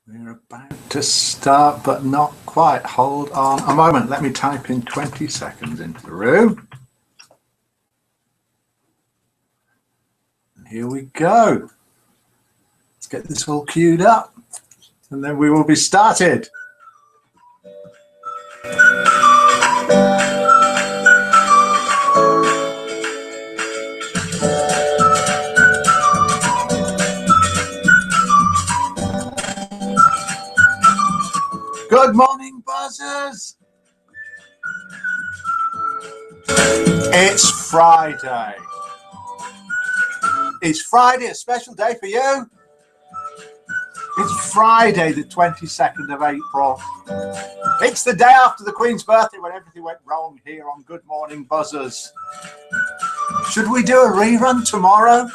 We're about to start, but not quite. Hold on a moment. Let me type in 20 seconds into the room. And here we go. Let's get this all queued up, and then we will be started. Good morning, buzzers. It's Friday. Is Friday a special day for you? It's Friday, the 22nd of April. It's the day after the Queen's birthday when everything went wrong here on Good Morning Buzzers. Should we do a rerun tomorrow?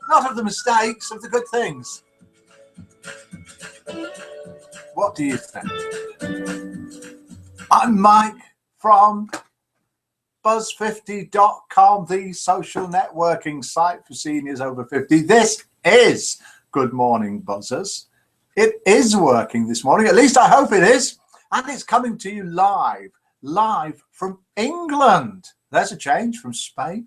Not of the mistakes, of the good things. What do you think? I'm Mike from Buzz50.com, the social networking site for seniors over 50. This is Good Morning Buzzers. It is working this morning, at least I hope it is, and it's coming to you live from England. There's a change from Spain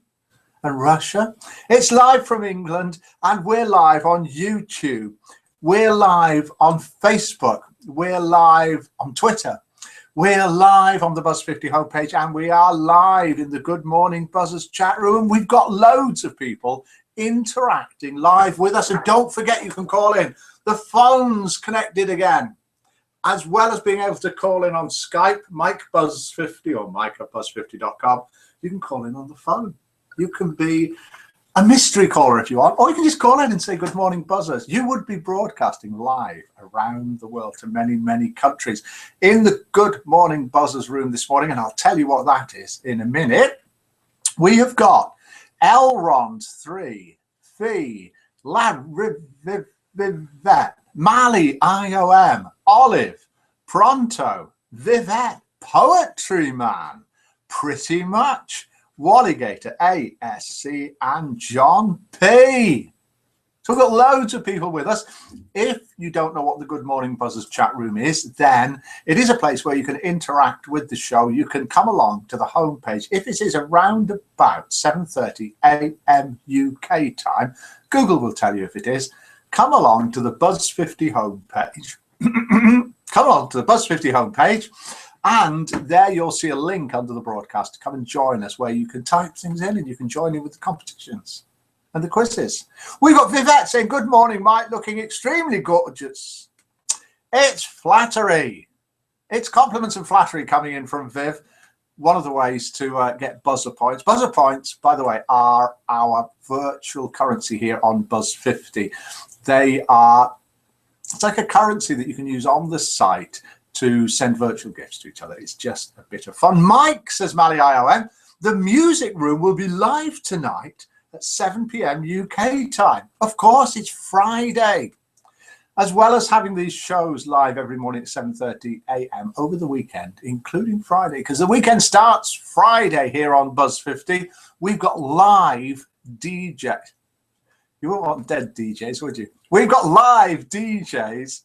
and Russia. It's live from England, and we're live on YouTube. We're live on Facebook. We're live on Twitter. We're live on the Buzz50 homepage, and we are live in the Good Morning Buzzers chat room. We've got loads of people interacting live with us, and don't forget you can call in. The phone's connected again, as well as being able to call in on Skype, Mike Buzz50 or Mike at Buzz50.com. You can call in on the phone. You can be a mystery caller if you want, or you can just call in and say Good Morning Buzzers. You would be broadcasting live around the world to many, many countries in the Good Morning Buzzers room this morning, and I'll tell you what that is in a minute. We have got Elrond 3, Fee, Lad, Vivette, Mali, IOM, Olive, Pronto, Vivette, Poetry Man, Pretty Much, Walligator, ASC, and John P. So we've got loads of people with us. If you don't know what the Good Morning Buzzers chat room is, then it is a place where you can interact with the show. You can come along to the homepage. If it is around about 7:30 a.m. UK time, Google will tell you if it is. Come along to the Buzz50 homepage. Come along to the Buzz50 homepage. And there you'll see a link under the broadcast to come and join us, where you can type things in and you can join in with the competitions and the quizzes. We've got Vivette saying, good morning, Mike, looking extremely gorgeous. It's flattery. It's compliments and flattery coming in from Viv. One of the ways to get buzzer points. Buzzer points, by the way, are our virtual currency here on Buzz50. They are, it's like a currency that you can use on the site to send virtual gifts to each other. It's just a bit of fun. Mike, says Mali IOM, the music room will be live tonight at 7 p.m. UK time. Of course, it's Friday. As well as having these shows live every morning at 7:30 a.m. over the weekend, including Friday, because the weekend starts Friday here on Buzz50. We've got live DJ. You wouldn't want dead DJs, would you? We've got live DJs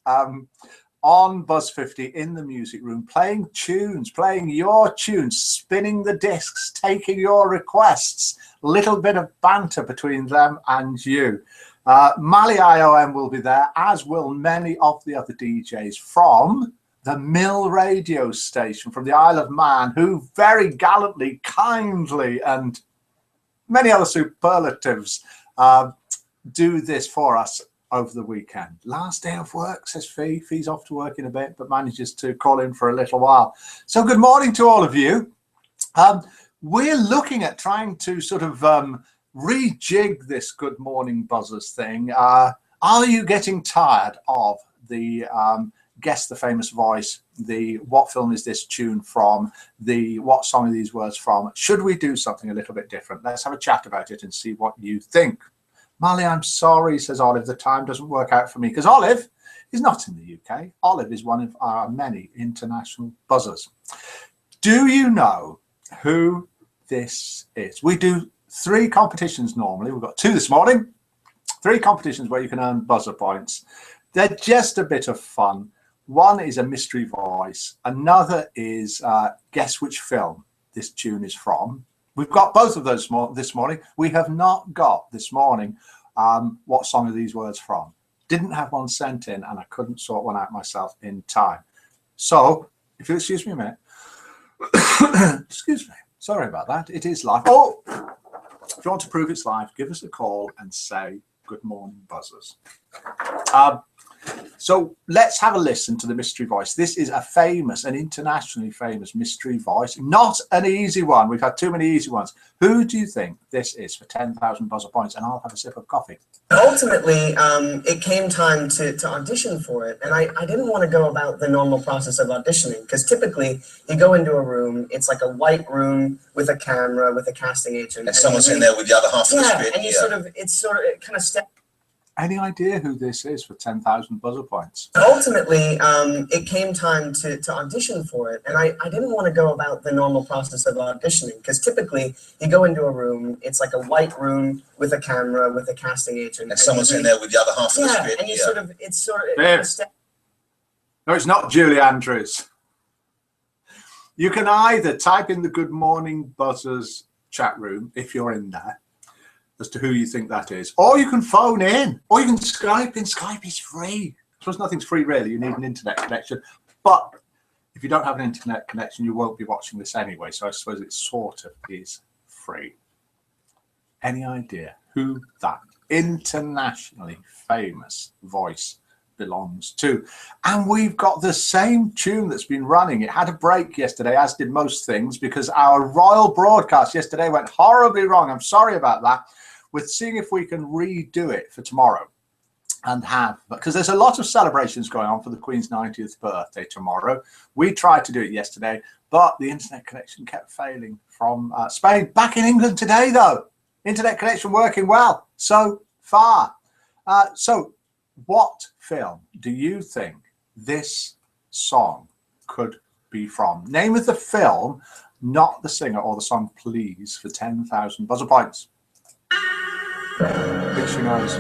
on Buzz50 in the music room, playing tunes, playing your tunes, spinning the discs, taking your requests, a little bit of banter between them and you. Mali IOM will be there, as will many of the other DJs from the Mill radio station from the Isle of Man, who very gallantly, kindly, and many other superlatives do this for us over the weekend. Last day of work, says Fee. Fee's off to work in a bit, but manages to call in for a little while. So good morning to all of you. We're looking at trying to sort of rejig this Good Morning Buzzers thing. Are you getting tired of the Guess the Famous Voice, the what film is this tune from, the what song are these words from? Should we do something a little bit different? Let's have a chat about it and see what you think. Mali, I'm sorry, says Olive, the time doesn't work out for me, because Olive is not in the UK. Olive is one of our many international buzzers. Do you know who this is? We do 3 competitions normally. We've got 2 this morning. 3 competitions where you can earn buzzer points. They're just a bit of fun. One is a mystery voice. Another is guess which film this tune is from. We've got both of those this morning. We have not got this morning what song are these words from. Didn't have one sent in, and I couldn't sort one out myself in time. So, if you'll excuse me a minute. Excuse me. Sorry about that. It is live. Oh, if you want to prove it's live, give us a call and say good morning, buzzers. So let's have a listen to the mystery voice. This is a famous, an internationally famous mystery voice. Not an easy one. We've had too many easy ones. Who do you think this is for 10,000 buzzer points? And I'll have a sip of coffee. Ultimately, it came time to audition for it. And I didn't want to go about the normal process of auditioning, because typically you go into a room, it's like a white room with a camera, with a casting agent. And someone's in there with the other half of the script. And you it kind of step. Any idea who this is for 10,000 buzzer points? Ultimately, it came time to audition for it. And I didn't want to go about the normal process of auditioning, because typically you go into a room, it's like a white room with a camera, with a casting agent. And someone's in there with the other half of the script. And you No, it's not Julie Andrews. You can either type in the Good Morning Buzzers chat room, if you're in there, as to who you think that is, or you can phone in, or you can Skype in. Skype is free. I suppose nothing's free really. You need an internet connection, but if you don't have an internet connection, you won't be watching this anyway. So I suppose it sort of is free. Any idea who that internationally famous voice belongs to? And we've got the same tune that's been running. It had a break yesterday, as did most things, because our royal broadcast yesterday went horribly wrong. I'm sorry about that. We're seeing if we can redo it for tomorrow and have, because there's a lot of celebrations going on for the Queen's 90th birthday tomorrow. We tried to do it yesterday, but the internet connection kept failing from Spain. Back in England today, though, internet connection working well so far. So what film do you think this song could be from? Name of the film, not the singer or the song, please, for 10,000 buzzer points. Picture knows.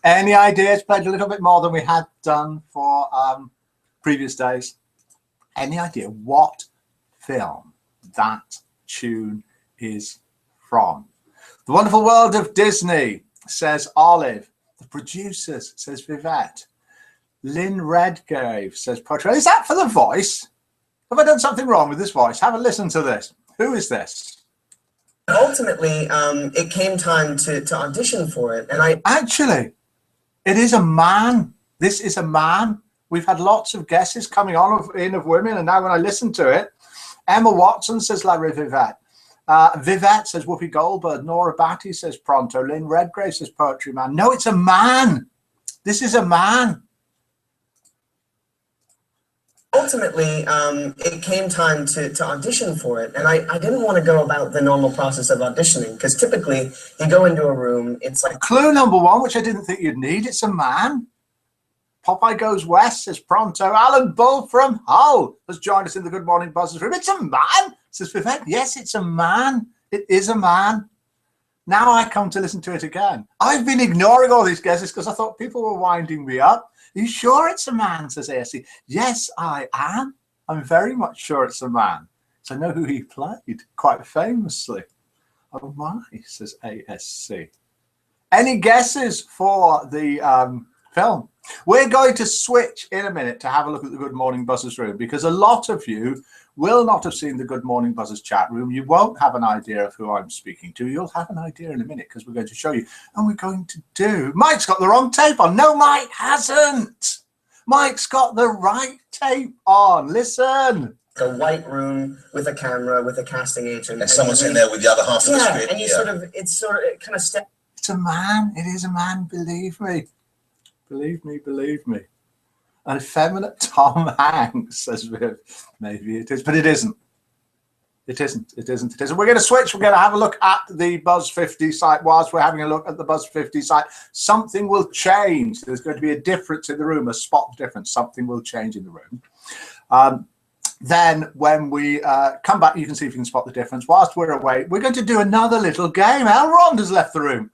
Any ideas? Played a little bit more than we had done for previous days. Any idea what film that tune is from? The Wonderful World of Disney, says Olive. The Producers, says Vivette. Lynn Redgrave, says Portrait. Is that for the voice? Have I done something wrong with this voice? Have a listen to this. Who is this? Ultimately, it came time to audition for it. And Actually, it is a man. This is a man. We've had lots of guesses coming on of women, and now when I listen to it, Emma Watson says La Vivette. Vivette says Whoopi Goldberg. Nora Batty says Pronto. Lynn Redgrave says Poetry Man. No, it's a man. This is a man. Ultimately, it came time to audition for it. And I didn't want to go about the normal process of auditioning, because typically you go into a room, it's like... Clue number one, which I didn't think you'd need. It's a man. Popeye Goes West, says Pronto. Alan Bull from Hull has joined us in the Good Morning Buzzers room. It's a man, says Vivette. Yes, it's a man. It is a man. Now I come to listen to it again. I've been ignoring all these guesses because I thought people were winding me up. Are you sure it's a man, says ASC. Yes, I am. I'm very much sure it's a man. So I know who he played quite famously. Oh my, says ASC. Any guesses for the film? We're going to switch in a minute to have a look at the Good Morning Buzzers room, because a lot of you will not have seen the Good Morning Buzzers chat room. You won't have an idea of who I'm speaking to. You'll have an idea in a minute, because we're going to show you. And we're going to do... Mike's got the wrong tape on. No, Mike hasn't. Mike's got the right tape on. Listen. A white room with a camera, with a casting agent. And someone's in there with the other half of the script. And you it kind of step... It's a man. It is a man, believe me. Believe me, believe me. An effeminate Tom Hanks, says Viv. Maybe it is, but it isn't. It isn't. It isn't. It isn't. We're going to switch. We're going to have a look at the Buzz 50 site. Whilst we're having a look at the Buzz 50 site, something will change. There's going to be a difference in the room, a spot difference. Something will change in the room. Then when we come back, you can see if you can spot the difference. Whilst we're away, we're going to do another little game. Elrond has left the room.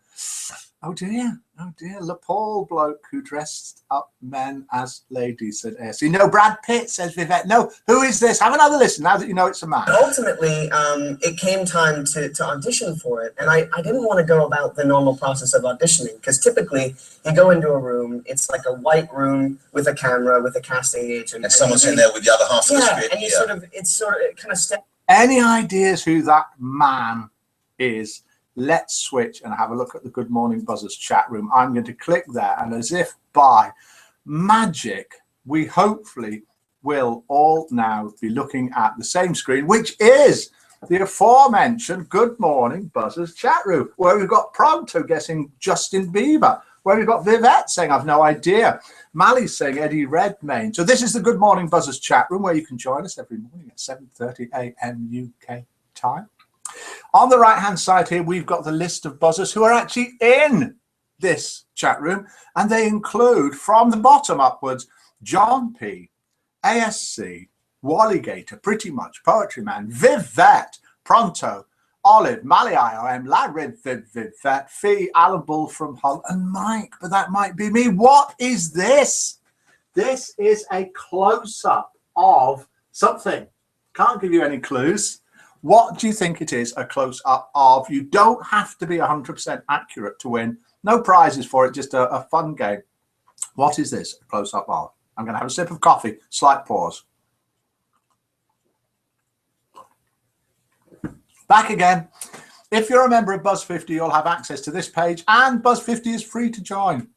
Oh dear. Oh dear. Le Paul bloke who dressed up men as ladies, said ASC. No, Brad Pitt, says Vivette. No, who is this? Have another listen now that you know it's a man. Ultimately, it came time to audition for it. And I didn't want to go about the normal process of auditioning, because typically you go into a room, it's like a white room with a camera, with a casting agent. And someone's in there with the other half of the script. And you it kind of step. Any ideas who that man is? Let's switch and have a look at the Good Morning Buzzers chat room. I'm going to click there, and as if by magic, we hopefully will all now be looking at the same screen, which is the aforementioned Good Morning Buzzers chat room, where we've got Pronto guessing Justin Bieber, where we've got Vivette saying, I've no idea. Mally's saying Eddie Redmayne. So this is the Good Morning Buzzers chat room, where you can join us every morning at 7:30 a.m. UK time. On the right-hand side here, we've got the list of buzzers who are actually in this chat room, and they include, from the bottom upwards, John P, ASC, Wallygator, Pretty Much, Poetry Man, Vivette, Pronto, Olive, Mally IOM, Labyrinth, Vivette, Fee, Alan Bull from Hull, and Mike, but that might be me. What is this? This is a close-up of something. Can't give you any clues. What do you think it is a close-up of? You don't have to be 100% accurate to win. No prizes for it, just a fun game. What is this a close-up of? I'm going to have a sip of coffee. Slight pause. Back again. If you're a member of Buzz 50, you'll have access to this page, and Buzz 50 is free to join.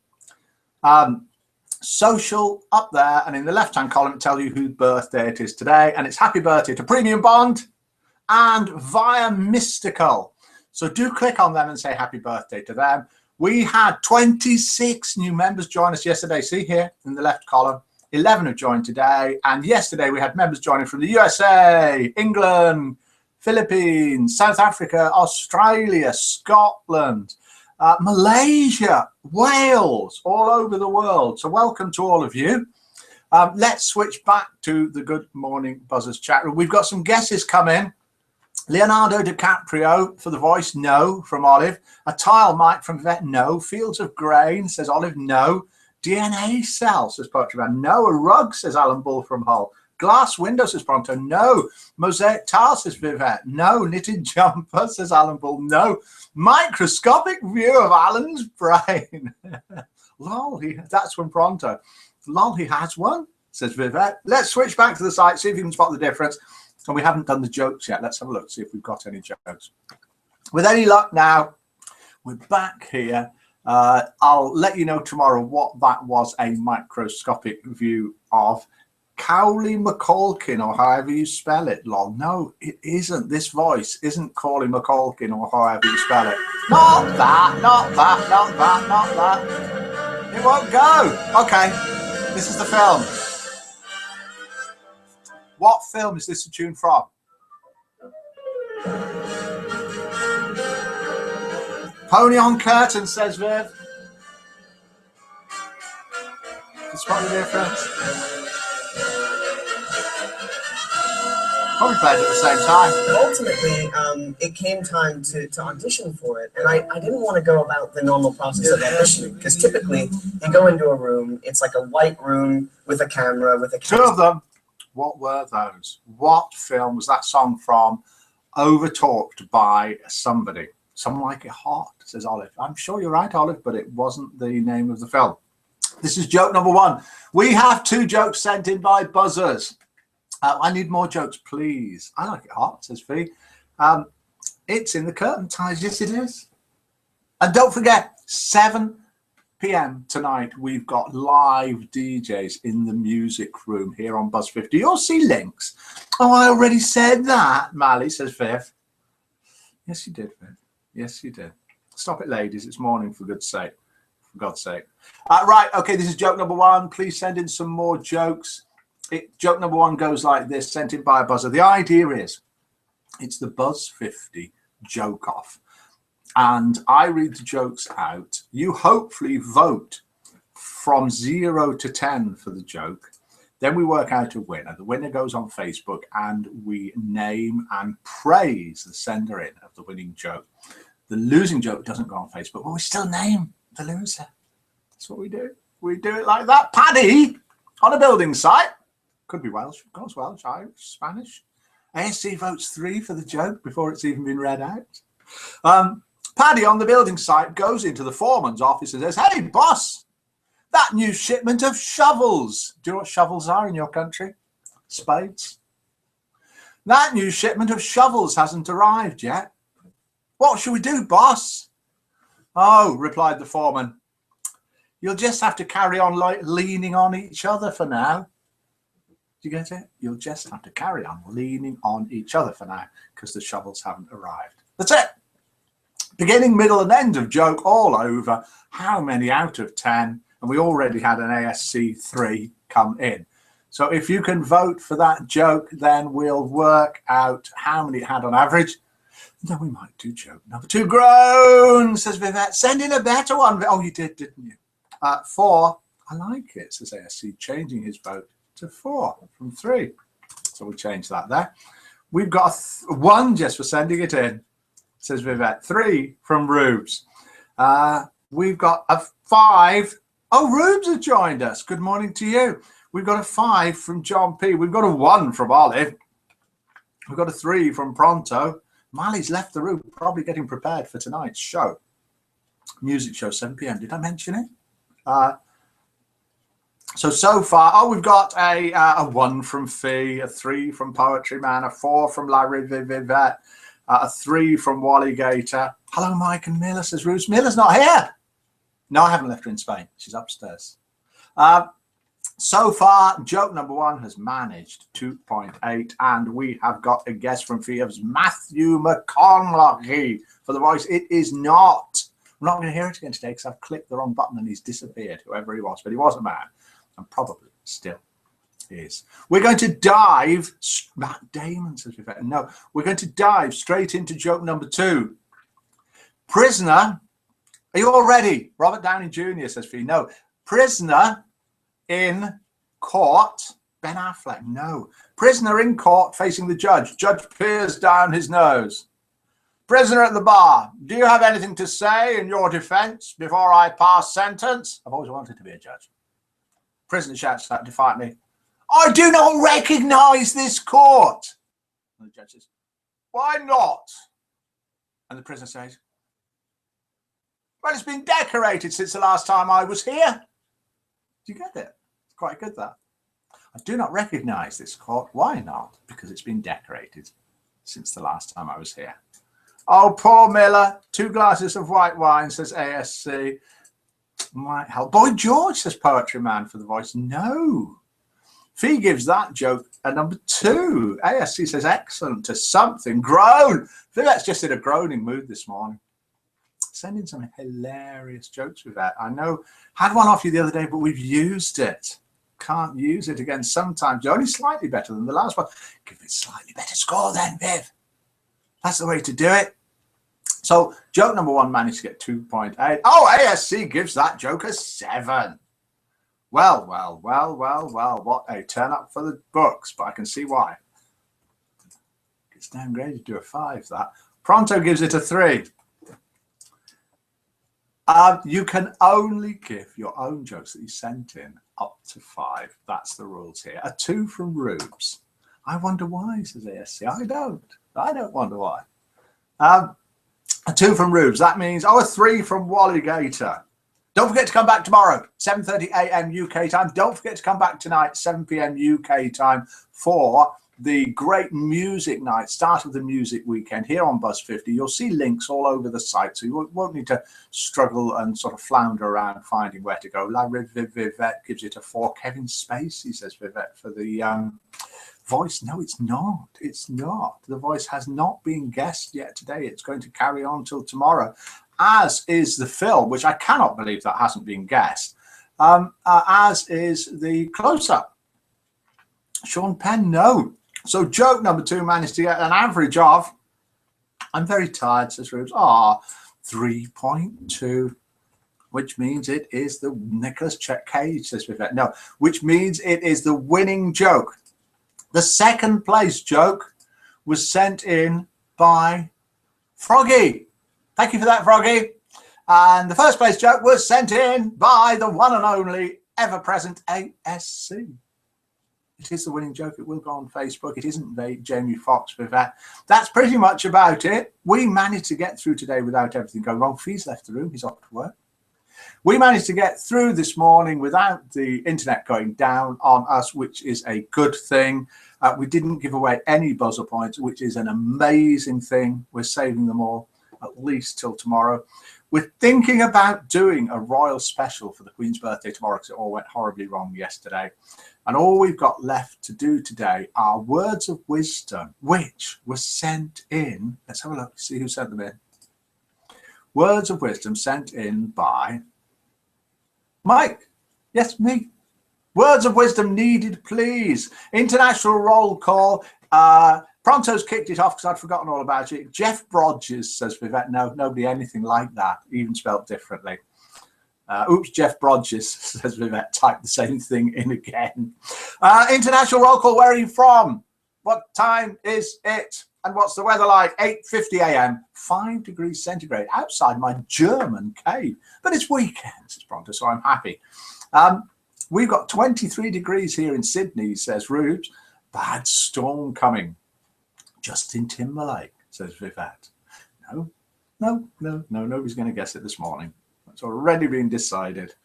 Social up there, and in the left-hand column, it tells you whose birthday it is today, and it's happy birthday to Premium Bond and Via Mystical. So do click on them and say happy birthday to them. We had 26 new members join us yesterday. See here in the left column, 11 have joined today. And yesterday we had members joining from the USA, England, Philippines, South Africa, Australia, Scotland, Malaysia, Wales, all over the world. So welcome to all of you. Let's switch back to the Good Morning Buzzers chat room. We've got some guesses come in. Leonardo DiCaprio for The Voice, no, from Olive. A tile mic from Vet, no. Fields of Grain, says Olive, no. DNA Cell, says Poetry Man, no. A rug, says Alan Bull from Hull. Glass window, says Pronto, no. Mosaic tile, says Vivette, no. Knitted jumper, says Alan Bull, no. Microscopic view of Alan's brain. Lol, that's from Pronto. Lol, he has one, says Vivette. Let's switch back to the site, see if you can spot the difference. And we haven't done the jokes yet. Let's have a look, see if we've got any jokes. With any luck now, we're back here. I'll let you know tomorrow what that was a microscopic view of. Cowley McCalkin, or however you spell it, lol. No, it isn't. This voice isn't Cowley McCalkin, or however you spell it. Not that, not that, not that, not that. It won't go. Okay, this is the film. What film is this a tune from? Pony on Curtain, says Viv. You spot the difference? Probably played at the same time. Ultimately, it came time to audition for it. And I didn't want to go about the normal process of auditioning, because typically you go into a room, it's like a white room with a camera, with a Two of them. What were those? What film was that song from? Overtalked by somebody. Someone Like It Hot, says Olive. I'm sure you're right, Olive, but it wasn't the name of the film. This is joke number one. We have 2 jokes sent in by buzzers. I need more jokes, please. I Like It Hot, says Fee. It's in the curtain ties. Yes, it is. And don't forget, 7 p.m. tonight, we've got live DJs in the music room here on Buzz 50. You'll see links. Oh, I already said that, Mally, says Viv. Yes, you did, Viv. Yes, you did. Stop it, ladies. It's morning, for good's sake. for God's sake. Right, okay, this is joke number one. Please send in some more jokes. Joke number one goes like this, sent in by a buzzer. The idea is, it's the Buzz 50 joke off. And I read the jokes out. You hopefully vote from 0 to 10 for the joke. Then we work out a winner. The winner goes on Facebook and we name and praise the sender in of the winning joke. The losing joke doesn't go on Facebook, but we still name the loser. That's what we do. We do it like that. Paddy on a building site. Could be Welsh, of course, Welsh, Irish, Spanish. ASC votes 3 for the joke before it's even been read out. Paddy on the building site goes into the foreman's office and says, "Hey, boss, that new shipment of shovels." Do you know what shovels are in your country? Spades. "That new shipment of shovels hasn't arrived yet. What should we do, boss?" "Oh," replied the foreman, "you'll just have to carry on leaning on each other for now." Do you get it? You'll just have to carry on leaning on each other for now because the shovels haven't arrived. That's it. Beginning, middle, and end of joke all over. How many out of 10? And we already had an ASC 3 come in. So if you can vote for that joke, then we'll work out how many it had on average. Then we might do joke number 2. Groan, says Vivette. Send in a better one. Oh, you did, didn't you? 4. I like it, says ASC, changing his vote to 4 from 3. So we'll change that there. We've got 1 just for sending it in, says Vivette. 3 from Rubes. We've got a 5. Oh, Rubes has joined us. Good morning to you. We've got a 5 from John P. We've got a 1 from Olive. We've got a 3 from Pronto. Mali's left the room, probably getting prepared for tonight's show. Music show, 7 p.m. Did I mention it? So far, we've got a 1 from Fee, a 3 from Poetry Man, a 4 from Larry Vivette, a 3 from Wally Gator. Hello, Mike and Miller, says Ruth. Miller's not here. No, I haven't left her in Spain. She's upstairs. So far, joke number 1 has managed 2.8, and we have got a guest from Field's Matthew McConaughey for the voice. It is not. I'm not going to hear it again today because I've clicked the wrong button and he's disappeared, whoever he was. But he was a man, and probably still is. We're going to dive. Matt Damon says no. We're going to dive straight into joke number 2. Prisoner. Are you all ready? Robert Downey Jr. says for you. No. Prisoner in court. Ben Affleck. No. Prisoner in court facing the judge. Judge peers down his nose. Prisoner at the bar. Do you have anything to say in your defense before I pass sentence? I've always wanted to be a judge. Prisoner shouts out defiantly, I do not recognize this court. And the judge says, why not? And the prisoner says, well, it's been decorated since the last time I was here. Do you get it? It's quite good, that. I do not recognize this court. Why not? Because it's been decorated since the last time I was here. Oh, poor Miller. 2 glasses of white wine, says ASC. Might help. Boy George, says Poetry Man for the voice. No. Fee gives that joke a number 2. ASC says excellent to something. Groan. Vivette's just in a groaning mood this morning. Sending some hilarious jokes with that. I know, had one off you the other day, but we've used it. Can't use it again sometimes. You're only slightly better than the last one. Give it a slightly better score then, Viv. That's the way to do it. So joke number 1 managed to get 2.8. Oh, ASC gives that joke a 7. Well, what a turn up for the books, but I can see why. It's downgraded to a 5, that. Pronto gives it a 3. You can only give your own jokes that you sent in up to 5. That's the rules here. A 2 from Rubes. I wonder why, says ASC. I don't wonder why. A 2 from Rubes. That means, a 3 from Wally Gator. Don't forget to come back tomorrow, 7:30 a.m. UK time. Don't forget to come back tonight, 7 p.m. UK time, for the great music night, start of the music weekend here on Buzz 50. You'll see links all over the site, so you won't need to struggle and sort of flounder around finding where to go. Larry Vivette gives it a 4. Kevin Spacey says Vivette for the voice. No, it's not. It's not. The voice has not been guessed yet today. It's going to carry on till tomorrow. as is the film, which I cannot believe that hasn't been guessed, as is the close-up. Sean Penn, no. So joke number 2 managed to get an average of, I'm very tired, says Rubes, 3.2, which means it is the Nicholas Cage, says Vivette. No, which means it is the winning joke. The second place joke was sent in by Froggy. Thank you for that, Froggy. And the first place joke was sent in by the one and only ever-present ASC. It is the winning joke. It will go on Facebook. It isn't Jamie Foxx with that. That's pretty much about it. We managed to get through today without everything going wrong. Fee's left the room. He's off to work. We managed to get through this morning without the internet going down on us, which is a good thing. We didn't give away any buzzer points, which is an amazing thing. We're saving them all at least till tomorrow. We're thinking about doing a royal special for the Queen's birthday tomorrow because it all went horribly wrong yesterday. And all we've got left to do today are words of wisdom, which were sent in. Let's have a look, see who sent them in. Words of wisdom sent in by Mike. Yes, me. Words of wisdom needed, please. International roll call. Pronto's kicked it off because I'd forgotten all about it. Jeff Brodges, says Vivette. No, nobody anything like that, even spelled differently. Oops, Jeff Brodges, says Vivette. Type the same thing in again. International roll call. Where are you from? What time is it? And what's the weather like? 8:50 a.m. 5 degrees centigrade outside my German cave. But it's weekend, says Pronto, so I'm happy. We've got 23 degrees here in Sydney, says Rubes. Bad storm coming. Justin Timberlake, says Vivette. No, nobody's going to guess it this morning. It's already been decided.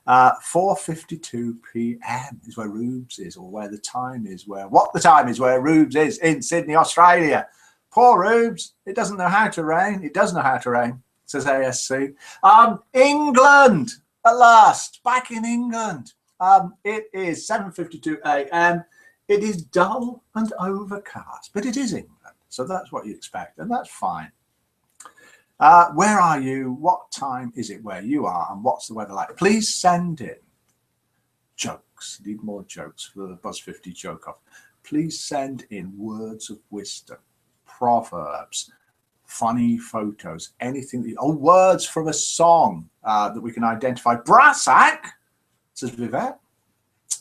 4:52 p.m. is where Rubes is, or where the time is, what the time is, where Rubes is in Sydney, Australia. Poor Rubes, it doesn't know how to rain. It does know how to rain, says ASC. England, at last, back in England. It is 7:52 a.m. It is dull and overcast, but it is England, so that's what you expect, and that's fine. Where are you? What time is it where you are? And what's the weather like? Please send in jokes. Need more jokes for the Buzz 50 joke off. Please send in words of wisdom, proverbs, funny photos, anything. Words from a song that we can identify. Brassac, says Vivette.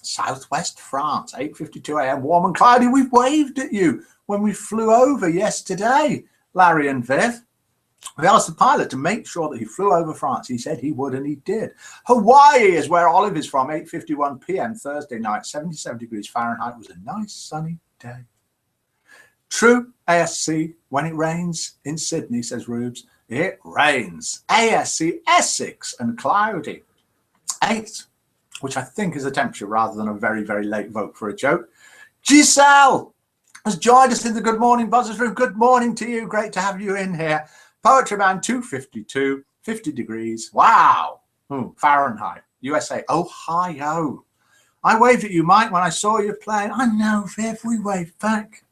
Southwest France, 8:52 a.m. warm and cloudy. We waved at you when we flew over yesterday, Larry and Viv. We asked the pilot to make sure that he flew over France. He said he would, and he did. Hawaii is where Olive is from, 8:51 p.m. Thursday night, 77 degrees Fahrenheit. It was a nice sunny day. True, ASC, when it rains in Sydney, says Rubes, it rains. ASC, Essex, and cloudy. 8, which I think is the temperature rather than a very, very late vote for a joke. Giselle has joined us in the Good Morning Buzzers room. Good morning to you. Great to have you in here. Poetry Man 252, 50 degrees. Wow. Fahrenheit, USA, Ohio. I waved at you, Mike, when I saw you playing. I know, Viv, we waved back.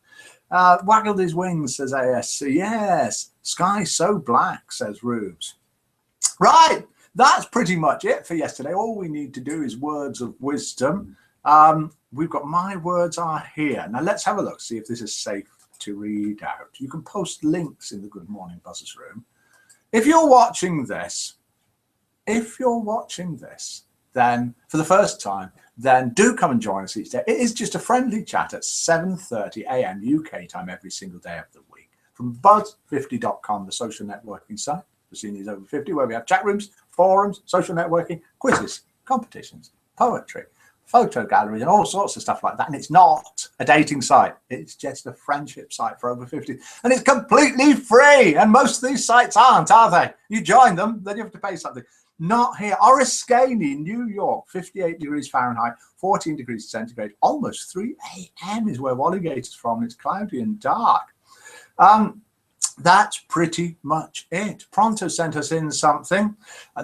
Waggled his wings, says ASC. Yes. Sky so black, says Rubes. Right. That's pretty much it for yesterday. All we need to do is words of wisdom. We've got my words are here. Now let's have a look, see if this is safe to read out. You can post links in the Good Morning Buzzers room. If you're watching this, then for the first time, then do come and join us each day. It is just a friendly chat at 7:30 a.m. UK time every single day of the week from buzz50.com, the social networking site for seniors over 50, where we have chat rooms, forums, social networking, quizzes, competitions, poetry, photo galleries, and all sorts of stuff like that. And it's not a dating site. It's just a friendship site for over 50. And it's completely free. And most of these sites aren't, are they? You join them, then you have to pay something. Not here. Oriskany, New York, 58 degrees Fahrenheit, 14 degrees centigrade, almost 3 a.m. is where Walligator's from. It's cloudy and dark. That's pretty much it. Pronto sent us in something.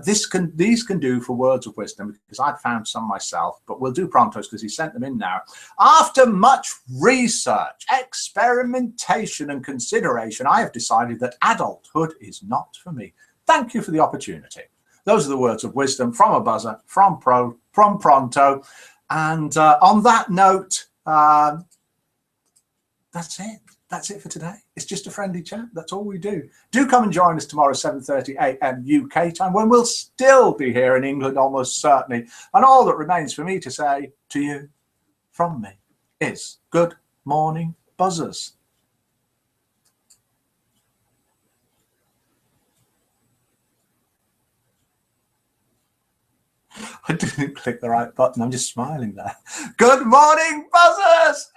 These can do for words of wisdom, because I'd found some myself, but we'll do Pronto's because he sent them in now. After much research, experimentation, and consideration, I have decided that adulthood is not for me. Thank you for the opportunity. Those are the words of wisdom from a buzzer, from Pronto. And on that note, that's it. That's it for today. It's just a friendly chat. That's all we do. Do come and join us tomorrow, 7:30 a.m. UK time, when we'll still be here in England, almost certainly. And all that remains for me to say to you from me is good morning, buzzers. I didn't click the right button. I'm just smiling there. Good morning, buzzers.